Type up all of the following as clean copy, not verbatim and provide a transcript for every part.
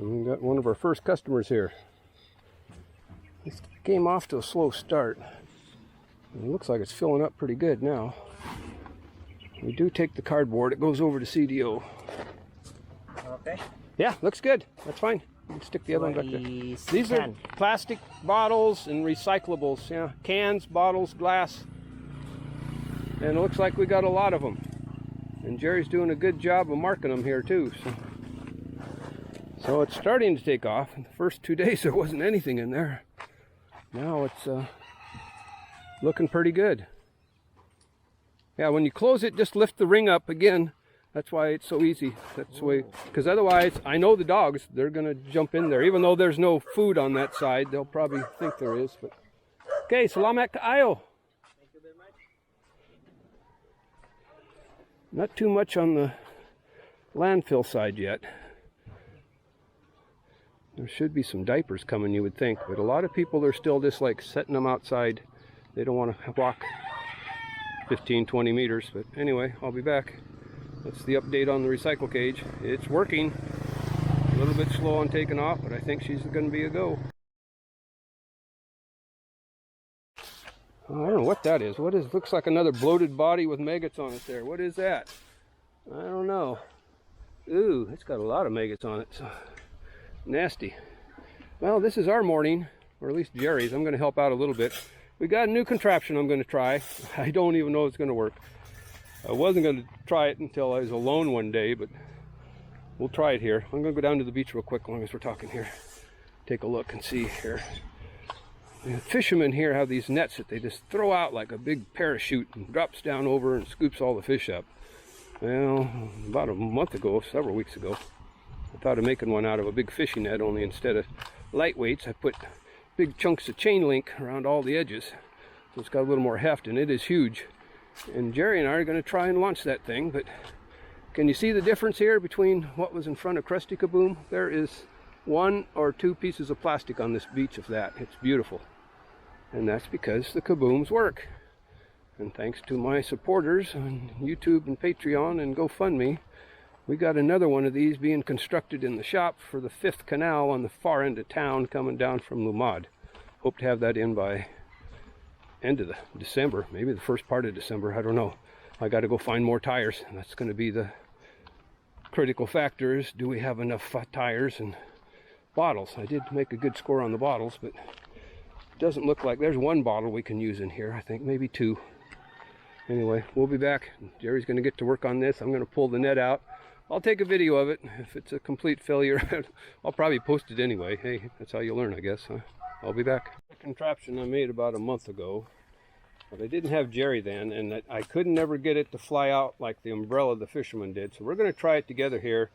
And we got one of our first customers here. This came off to a slow start. It looks like it's filling up pretty good now. We do take the cardboard, it goes over to CDO. Okay. Yeah, looks good. That's fine. You can stick the other one back there. These are plastic bottles and recyclables. Yeah, cans, bottles, glass. And it looks like we got a lot of them. And Jerry's doing a good job of marking them here too. So it's starting to take off. In the first 2 days there wasn't anything in there. Now it's looking pretty good. Yeah, when you close it, just lift the ring up again. That's why it's so easy. That's the way, because otherwise, I know the dogs, they're going to jump in there. Even though there's no food on that side, they'll probably think there is. But okay, salamat kaayo. Thank you very much. Not too much on the landfill side yet. There should be some diapers coming, you would think. But a lot of people are still just like setting them outside. They don't want to walk 15, 20 meters. But anyway, I'll be back. That's the update on the recycle cage. It's working. A little bit slow on taking off, but I think she's going to be a go. Oh, I don't know what that is. What is? Looks like another bloated body with maggots on it there. What is that? I don't know. Ooh, it's got a lot of maggots on it. So nasty. Well, this is our morning, or at least Jerry's. I'm going to help out a little bit. We got a new contraption I'm going to try. I don't even know if it's going to work. I wasn't going to try it until I was alone one day, but we'll try it here. I'm going to go down to the beach real quick, as long as we're talking here. Take a look and see here. The fishermen here have these nets that they just throw out like a big parachute and drops down over and scoops all the fish up. Well, about a month ago, several weeks ago, I thought of making one out of a big fishing net, only instead of lightweights, I put big chunks of chain link around all the edges. So it's got a little more heft, and it is huge. And Jerry and I are going to try and launch that thing, but can you see the difference here between what was in front of Krusty Kaboom? There is 1 or 2 pieces of plastic on this beach of that. It's beautiful. And that's because the Kabooms work. And thanks to my supporters on YouTube and Patreon and GoFundMe, we got another one of these being constructed in the shop for the 5th canal on the far end of town coming down from Lumad. Hope to have that in by end of December, maybe the first part of December, I don't know. I got to go find more tires, and that's going to be the critical factor is, do we have enough tires and bottles? I did make a good score on the bottles, but it doesn't look like there's 1 bottle we can use in here. I think maybe 2. Anyway, we'll be back. Jerry's going to get to work on this. I'm going to pull the net out. I'll take a video of it. If it's a complete failure, I'll probably post it anyway. Hey, that's how you learn, I guess. Huh? I'll be back. A contraption I made about a month ago, but I didn't have Jerry then, and I couldn't ever get it to fly out like the umbrella the fisherman did. So we're going to try it together here,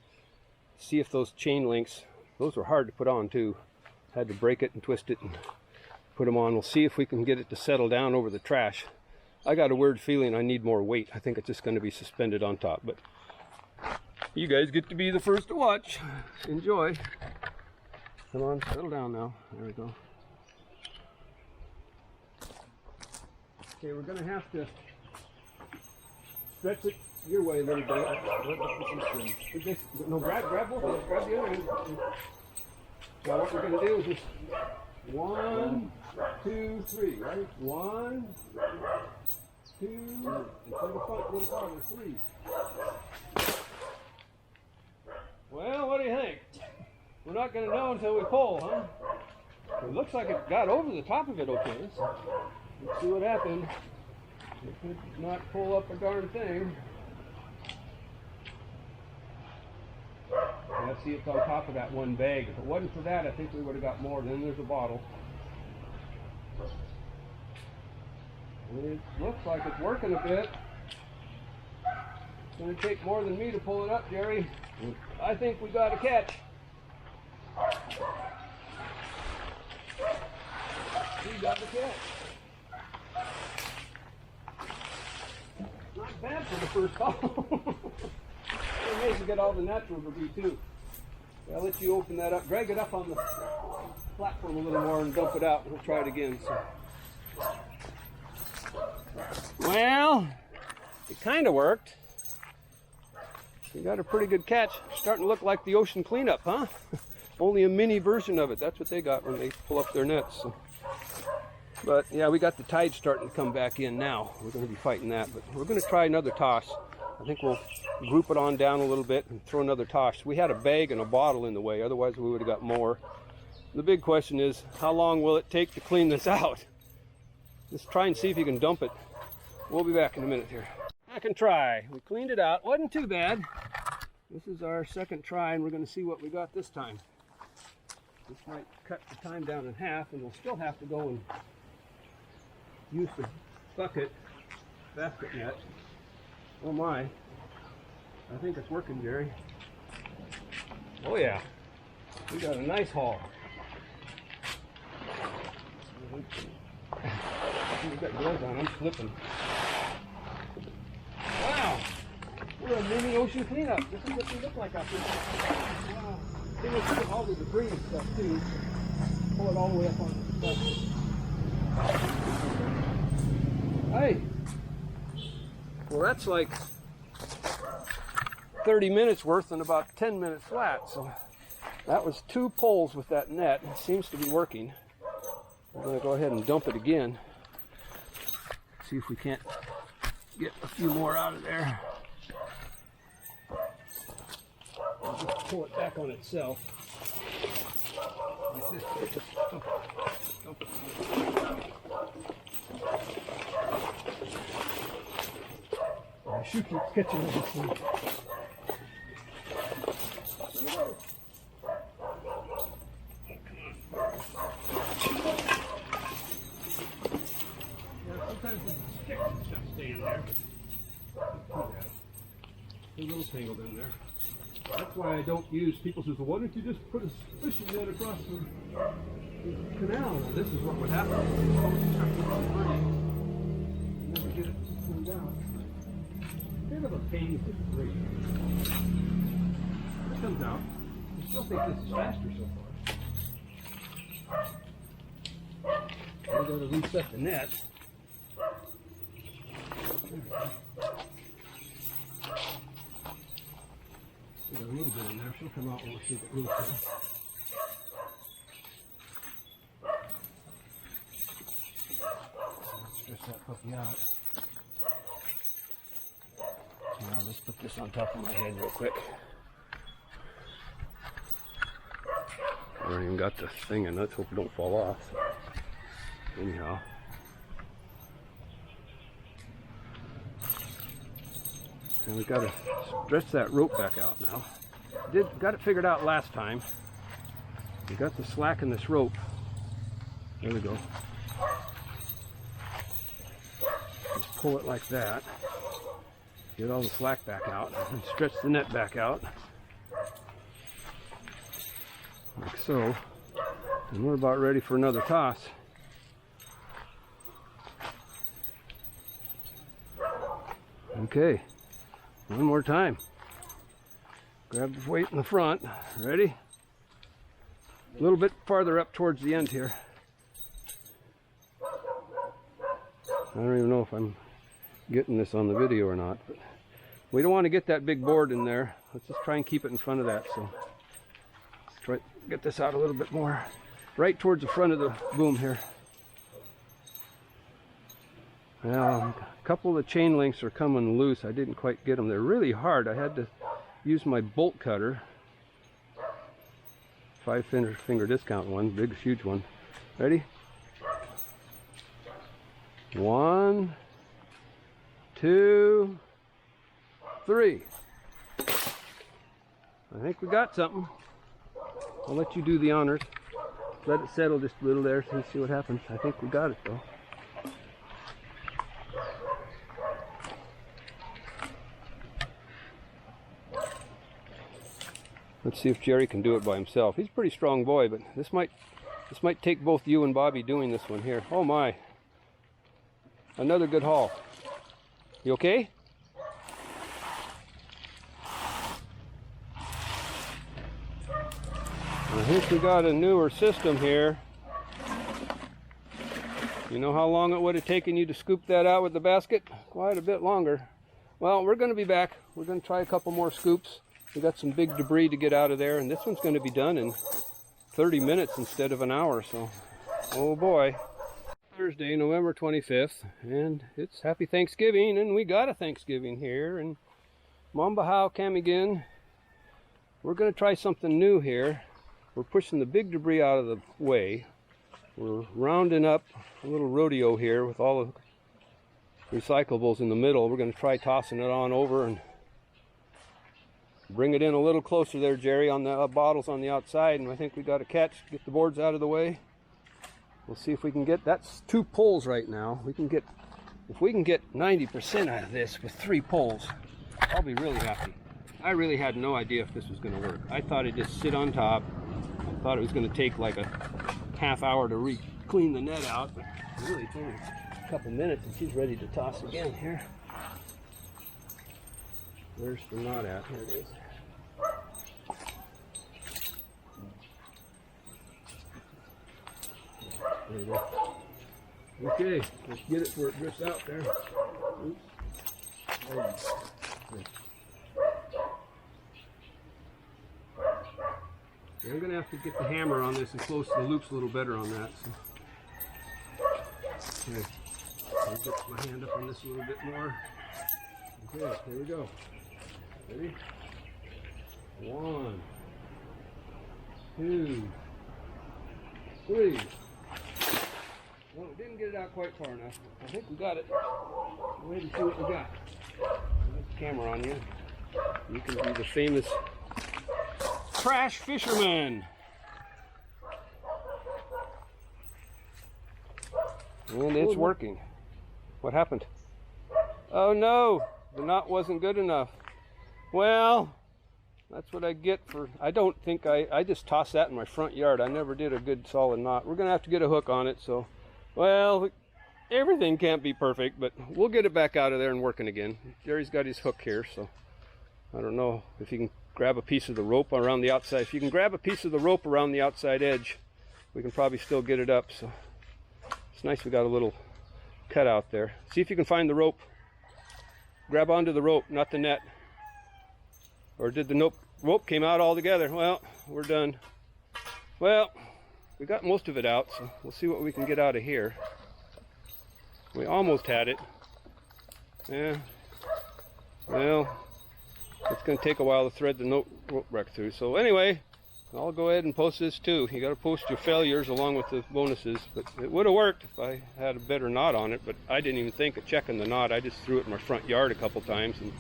see if those chain links, those were hard to put on too. Had to break it and twist it and put them on. We'll see if we can get it to settle down over the trash. I got a weird feeling I need more weight. I think it's just going to be suspended on top, but you guys get to be the first to watch. Enjoy. Come on, settle down now. There we go. Okay, we're going to have to stretch it your way a little bit. No, grab both of them. Grab the other end. Now what we're going to do is just 1, 2, 3, right? 1, 2, instead of front, a little farther, 3. Well, what do you think? We're not going to know until we pull, huh? It looks like it got over the top of it okay. Let's see what happened. It could not pull up a darn thing. Let's see, it's on top of that 1 bag. If it wasn't for that, I think we would have got more. Then there's a bottle. It looks like it's working a bit. It's going to take more than me to pull it up, Jerry. I think we got a catch. We got the catch. Not bad for the first call. It's nice to get all the natural debris too. I'll let you open that up. Drag it up on the platform a little more and dump it out. We'll try it again. So. Well, it kind of worked. We got a pretty good catch. Starting to look like the ocean cleanup, huh? only a mini version of it. That's what they got when they pull up their nets. So. But yeah, we got the tide starting to come back in now. We're going to be fighting that, but we're going to try another toss. I think we'll group it on down a little bit and throw another toss. We had a bag and a bottle in the way, otherwise we would have got more. The big question is, how long will it take to clean this out? Let's try and see if you can dump it. We'll be back in a minute here. I can try. We cleaned it out. Wasn't too bad. This is our second try, and we're going to see what we got this time. This might cut the time down in half, and we'll still have to go and use the basket net. Oh my. I think it's working, Jerry. Oh yeah. We got a nice haul. We've got gloves on. I'm slipping. Wow. We're a mini ocean cleanup. This is what we look like out here. Wow. They will put all the debris and stuff too. Pull it all the way up on the stuff. Hey. Well, that's like 30 minutes worth and about 10 minutes flat. So that was 2 pulls with that net. It seems to be working. I'm going to go ahead and dump it again. See if we can't get a few more out of there. I'll just pull it back on itself. Like this. Just dump it. My shoe keeps catching everything. Sometimes the sticks and stuff stay in there. They're a little tangled in there. That's why I don't use, people say, well, why don't you just put a fishing net across the canal? Well, this is what would happen. Never get it cleaned out. Bit of a pain to break. It comes out. I still think this is faster so far. We're going to reset the net. There's a little bit in there. She'll come out when we see the roof there. Stretch that puppy out. Now let's put this on top of my head real quick. I haven't even got the thing in. Let's hope it don't fall off. Anyhow. And we've got to stretch that rope back out now. Got it figured out last time. We got the slack in this rope. There we go. Just pull it like that. Get all the slack back out and stretch the net back out. Like so. And we're about ready for another toss. Okay. One more time. Grab the weight in the front. Ready? A little bit farther up towards the end here. I don't even know if I'm getting this on the video or not, but we don't want to get that big board in there. Let's just try and keep it in front of that. So let's try to get this out a little bit more. Right towards the front of the boom here. Now, a couple of the chain links are coming loose. I didn't quite get them. They're really hard. I had to use my bolt cutter. 5-finger discount one, big, huge one. Ready? 1, 2, 3. I think we got something. I'll let you do the honors. Let it settle just a little there and see what happens. I think we got it though. Let's see if Jerry can do it by himself. He's a pretty strong boy, but this might take both you and Bobby doing this one here. Oh my. Another good haul. You okay? I think we got a newer system here. You know how long it would have taken you to scoop that out with the basket? Quite a bit longer. Well, we're going to be back. We're going to try a couple more scoops. We got some big debris to get out of there, and this one's going to be done in 30 minutes instead of an hour, so oh boy. Thursday, November 25th, and it's Happy Thanksgiving, and we got a Thanksgiving here in Mombaha, Camigan. We're going to try something new here. We're pushing the big debris out of the way. We're rounding up a little rodeo here with all the recyclables in the middle. We're going to try tossing it on over and bring it in a little closer there, Jerry, on the bottles on the outside, and I think we got a catch. Get the boards out of the way. We'll see if we can get, that's 2 pulls right now. We can get, if we can get 90% out of this with 3 pulls, I'll be really happy. I really had no idea if this was going to work. I thought it'd just sit on top. I thought it was going to take like a half hour to clean the net out, but really it's only a couple minutes and she's ready to toss again here. Where's the knot at? Here it is. There you go. Okay, let's get it where it drifts out there. Oops. I'm going to have to get the hammer on this and close the loops a little better on that. So. Okay, I'll get my hand up on this a little bit more. Okay, here we go. Ready? 1, 2, 3. Well, we didn't get it out quite far enough. I think we got it. Go ahead and see what we got. Put the camera on you. You can be the famous trash fisherman. And it's working. What happened? Oh no, the knot wasn't good enough. Well, that's what I get for, I don't think I just tossed that in my front yard. I never did a good solid knot. We're going to have to get a hook on it, so, well, everything can't be perfect, but we'll get it back out of there and working again. Jerry's got his hook here, so I don't know if he can grab a piece of the rope around the outside. If you can grab a piece of the rope around the outside edge, we can probably still get it up. So it's nice we got a little cut out there. See if you can find the rope. Grab onto the rope, not the net. Or did the rope came out altogether? Well, we're done. Well, we got most of it out, so we'll see what we can get out of here. We almost had it. Yeah. Well, it's going to take a while to thread the rope back through. So anyway, I'll go ahead and post this too. You got to post your failures along with the bonuses. But it would have worked if I had a better knot on it. But I didn't even think of checking the knot. I just threw it in my front yard a couple times and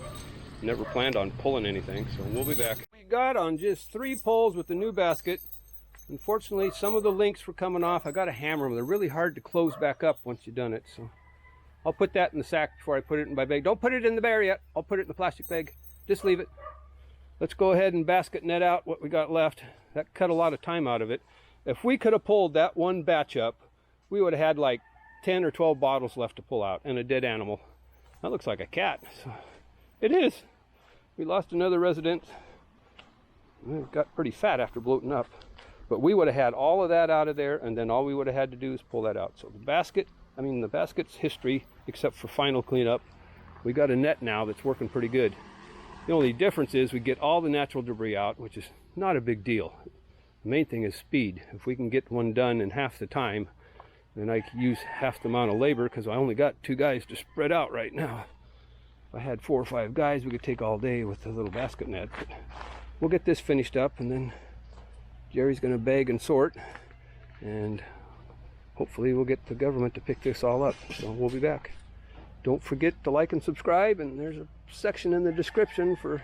never planned on pulling anything. So we'll be back. We got on just 3 pulls with the new basket. Unfortunately, some of the links were coming off. I got to hammer them. They're really hard to close back up once you've done it. So I'll put that in the sack before I put it in my bag. Don't put it in the bear yet. I'll put it in the plastic bag. Just leave it. Let's go ahead and basket net out what we got left. That cut a lot of time out of it. If we could have pulled that one batch up, we would have had like 10 or 12 bottles left to pull out and a dead animal. That looks like a cat. So it is. We lost another resident. It got pretty fat after bloating up. But we would have had all of that out of there, and then all we would have had to do is pull that out. So the basket's history, except for final cleanup. We got a net now that's working pretty good. The only difference is we get all the natural debris out, which is not a big deal. The main thing is speed. If we can get one done in half the time, then I can use half the amount of labor because I only got 2 guys to spread out right now. If I had 4 or 5 guys, we could take all day with the little basket net. But we'll get this finished up, and then Jerry's going to bag and sort, and hopefully we'll get the government to pick this all up. So we'll be back. Don't forget to like and subscribe, and there's a section in the description for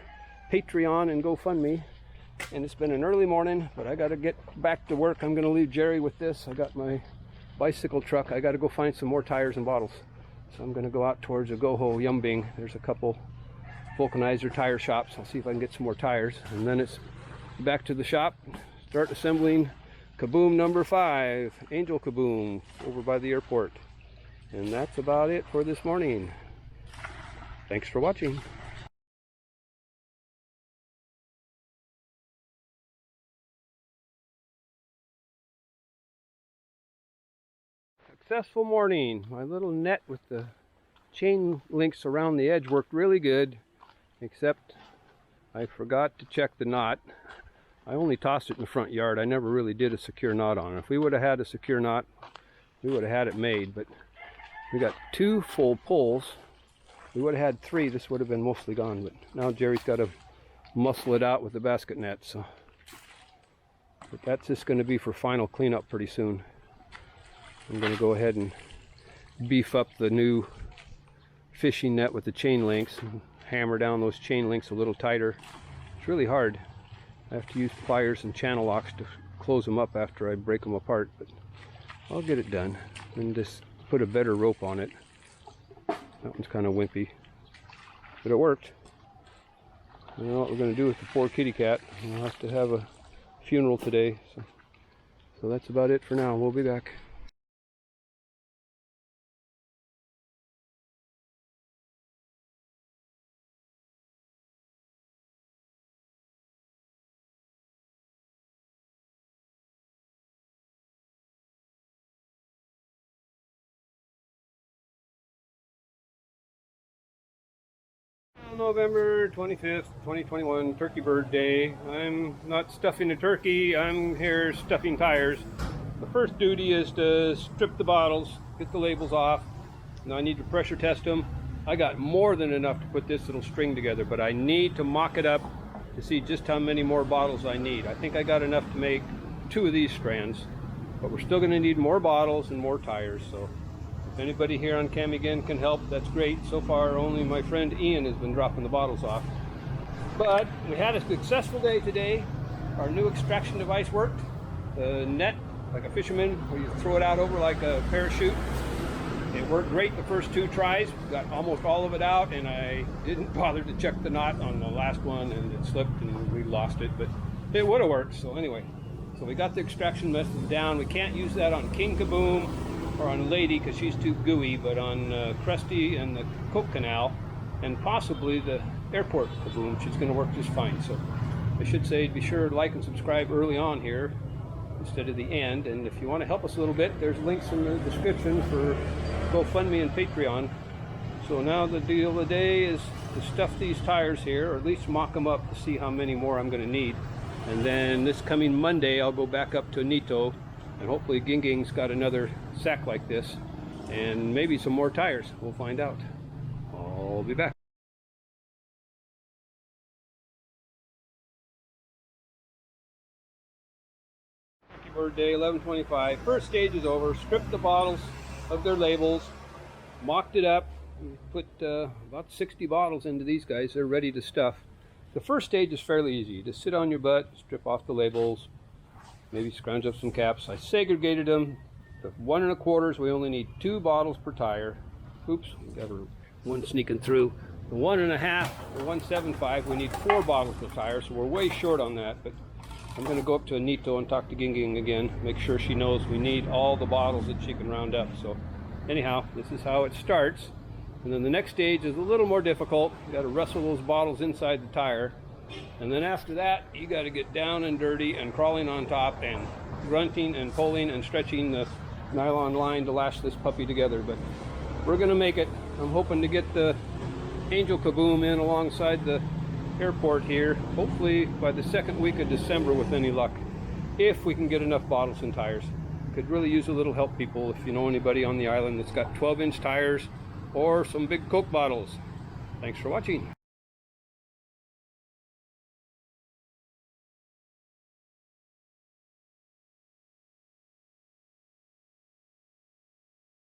Patreon and GoFundMe. And it's been an early morning, but I got to get back to work. I'm going to leave Jerry with this. I got my bicycle truck. I got to go find some more tires and bottles. So I'm going to go out towards Agoho, Yumbing. There's a couple vulcanizer tire shops. I'll see if I can get some more tires. And then it's back to the shop, start assembling Kaboom number 5, Angel Kaboom, over by the airport. And that's about it for this morning. Thanks for watching. Successful morning. My little net with the chain links around the edge worked really good, except I forgot to check the knot. I only tossed it in the front yard. I never really did a secure knot on it. If we would have had a secure knot, we would have had it made, but we got 2 full pulls. We would have had 3, this would have been mostly gone, but now Jerry's got to muscle it out with the basket net, so. But that's just going to be for final cleanup pretty soon. I'm going to go ahead and beef up the new fishing net with the chain links and hammer down those chain links a little tighter. It's really hard. I have to use pliers and channel locks to close them up after I break them apart, but I'll get it done and just put a better rope on it. That one's kind of wimpy, but it worked. You know what we're going to do with the poor kitty cat. We'll have to have a funeral today, so that's about it for now. We'll be back. November 25th, 2021, Turkey Bird Day. I'm not stuffing a turkey, I'm here stuffing tires. The first duty is to strip the bottles, get the labels off. Now I need to pressure test them. I got more than enough to put this little string together, but I need to mock it up to see just how many more bottles I need. I think I got enough to make 2 of these strands, but we're still going to need more bottles and more tires, so if anybody here on Cam Again can help, that's great. So far, only my friend Ian has been dropping the bottles off. But we had a successful day today. Our new extraction device worked. The net, like a fisherman, where you throw it out over like a parachute. It worked great the first 2 tries. Got almost all of it out, and I didn't bother to check the knot on the last one, and it slipped and we lost it, but it would have worked. So anyway, so we got the extraction method down. We can't use that on King Kaboom or on Lady because she's too gooey, but on Krusty and the Coke Canal and possibly the airport Kaboom, she's going to work just fine. So I should say be sure to like and subscribe early on here instead of the end, and if you want to help us a little bit, there's links in the description for GoFundMe and Patreon. So now the deal of the day is to stuff these tires here, or at least mock them up to see how many more I'm going to need, and then this coming Monday I'll go back up to Nito, and hopefully Ginging's got another sack like this, and maybe some more tires. We'll find out. I'll be back. Turkey Bird Day, 11:25. First stage is over. Stripped the bottles of their labels, mocked it up. We put about 60 bottles into these guys. They're ready to stuff. The first stage is fairly easy. You just sit on your butt, strip off the labels, maybe scrounge up some caps. I segregated them. The 1 1/4s, we only need 2 bottles per tire. Oops, we got one sneaking through. The 1 1/2 or 175, we need 4 bottles per tire, so we're way short on that. But I'm going to go up to Anito and talk to Ginging again, make sure she knows we need all the bottles that she can round up. So anyhow, this is how it starts. And then the next stage is a little more difficult. You got to wrestle those bottles inside the tire. And then after that, you got to get down and dirty and crawling on top and grunting and pulling and stretching the nylon line to lash this puppy together. But we're going to make it. I'm hoping to get the Angel Kaboom in alongside the airport here, hopefully by the 2nd week of December with any luck, if we can get enough bottles and tires. Could really use a little help, people, if you know anybody on the island that's got 12-inch tires or some big Coke bottles. Thanks for watching.